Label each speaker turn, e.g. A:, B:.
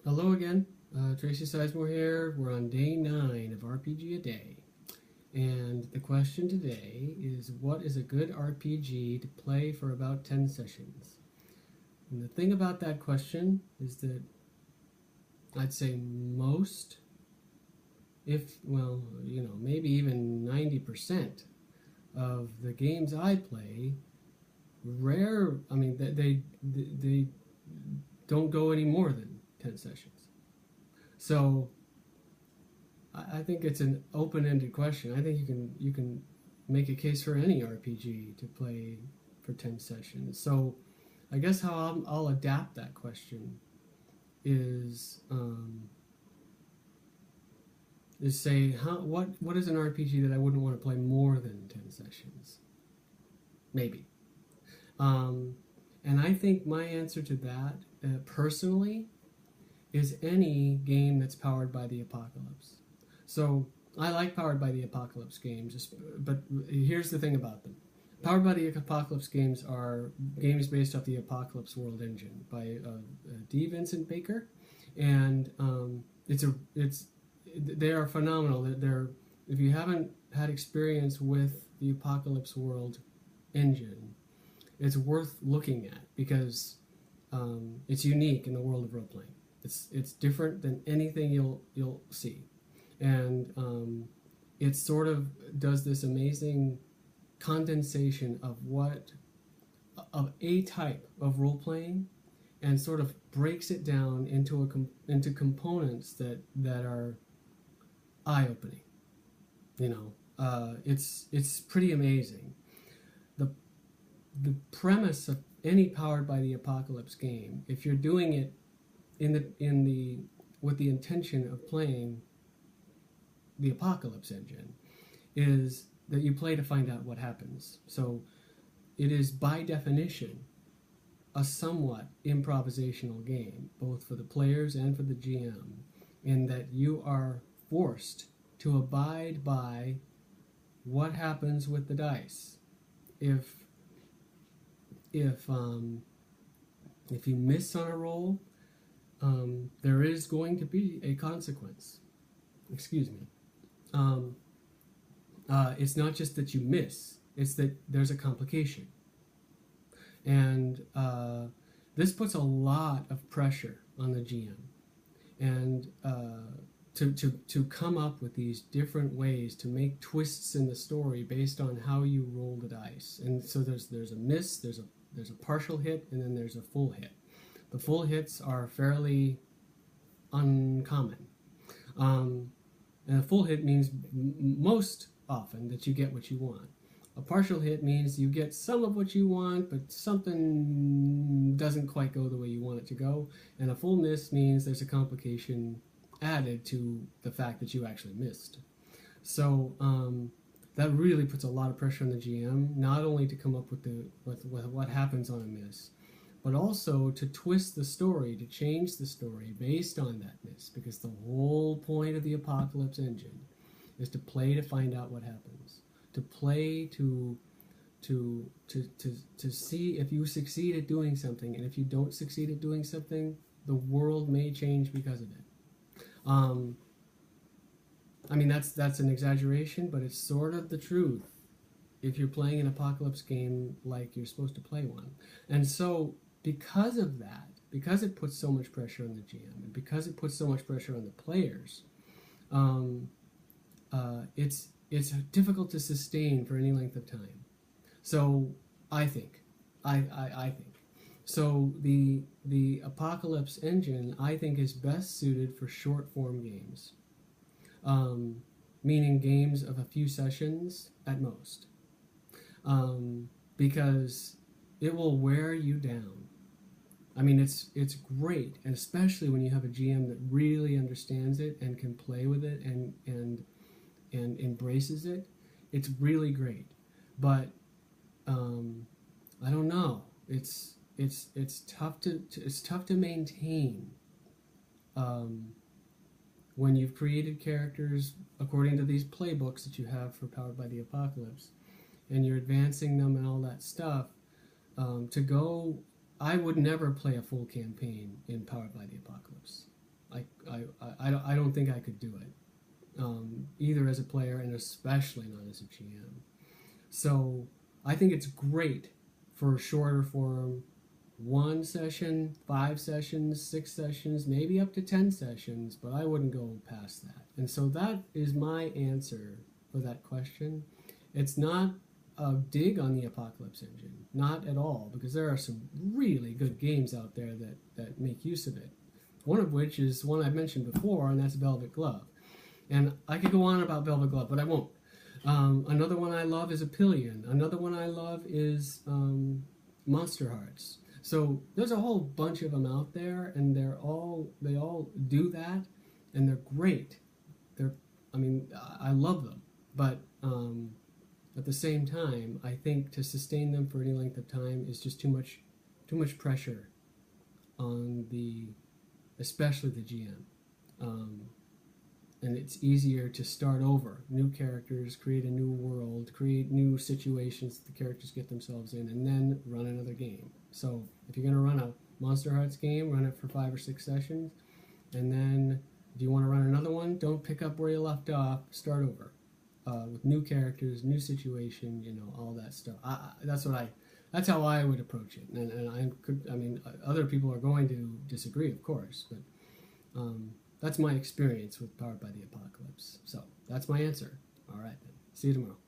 A: Hello again, Tracy Sizemore here. We're on day 9 of RPGaDay. And the question today is, what is a good RPG to play for about 10 sessions? And the thing about that question is that I'd say most, maybe even 90% of the games I play, they don't go any more than 10 sessions. So I think it's an open-ended question. I think you can make a case for any RPG to play for 10 sessions. So I guess how I'll adapt that question is say what is an RPG that I wouldn't want to play more than 10 sessions? Maybe. And I think my answer to that, personally, is any game that's powered by the apocalypse. So I like powered by the apocalypse games, but here's the thing about them. Powered by the Apocalypse games are games based off the Apocalypse World engine by D. Vincent Baker, and they are phenomenal. If you haven't had experience with the Apocalypse World engine, it's worth looking at because it's unique in the world of role playing. It's different than anything you'll see, and it sort of does this amazing condensation of a type of role playing, and sort of breaks it down into components that are eye opening. It's pretty amazing. The premise of any powered by the apocalypse game, if you're doing it with the intention of playing the apocalypse engine, is that you play to find out what happens. So it is by definition a somewhat improvisational game, both for the players and for the GM, in that you are forced to abide by what happens with the dice. If you miss on a roll, there is going to be a consequence. Excuse me. It's not just that you miss, it's that there's a complication. And this puts a lot of pressure on the GM. And to come up with these different ways to make twists in the story based on how you roll the dice. And so there's a miss, there's a partial hit, and then there's a full hit. The full hits are fairly uncommon. And a full hit means most often that you get what you want. A partial hit means you get some of what you want, but something doesn't quite go the way you want it to go. And a full miss means there's a complication added to the fact that you actually missed. So that really puts a lot of pressure on the GM, not only to come up with what happens on a miss, but also to twist the story, to change the story based on that miss, because the whole point of the Apocalypse engine is to play to find out what happens, to play to see if you succeed at doing something, and if you don't succeed at doing something, the world may change because of it. That's an exaggeration, but it's sort of the truth if you're playing an apocalypse game like you're supposed to play one. And so because of that, because it puts so much pressure on the GM, and because it puts so much pressure on the players, it's difficult to sustain for any length of time. So I think. So the Apocalypse engine, I think, is best suited for short form games, meaning games of a few sessions at most, because it will wear you down. It's great, and especially when you have a GM that really understands it and can play with it and embraces it. It's really great, but I don't know. It's tough to maintain when you've created characters according to these playbooks that you have for Powered by the Apocalypse, and you're advancing them and all that stuff. I would never play a full campaign in Powered by the Apocalypse. don't think I could do it, either as a player and especially not as a GM. So I think it's great for shorter form, 1 session, 5 sessions, 6 sessions, maybe up to 10 sessions, but I wouldn't go past that. And so that is my answer for that question. It's not a dig on the Apocalypse engine, not at all, because there are some really good games out there that make use of it. One of which is one I've mentioned before, and that's Velvet Glove. And I could go on about Velvet Glove, but I won't. Another one I love is Apillion. Another one I love is Monster Hearts. So there's a whole bunch of them out there, and they all do that, and they're great. I love them, but at the same time, I think to sustain them for any length of time is just too much pressure on especially the GM. And it's easier to start over, new characters, create a new world, create new situations that the characters get themselves in, and then run another game. So if you're going to run a Monster Hearts game, run it for 5 or 6 sessions, and then if you want to run another one, don't pick up where you left off, start over with new characters, new situation, all that stuff. That's how I would approach it, and other people are going to disagree, of course, but that's my experience with Powered by the Apocalypse. So that's my answer. All right, then. See you tomorrow.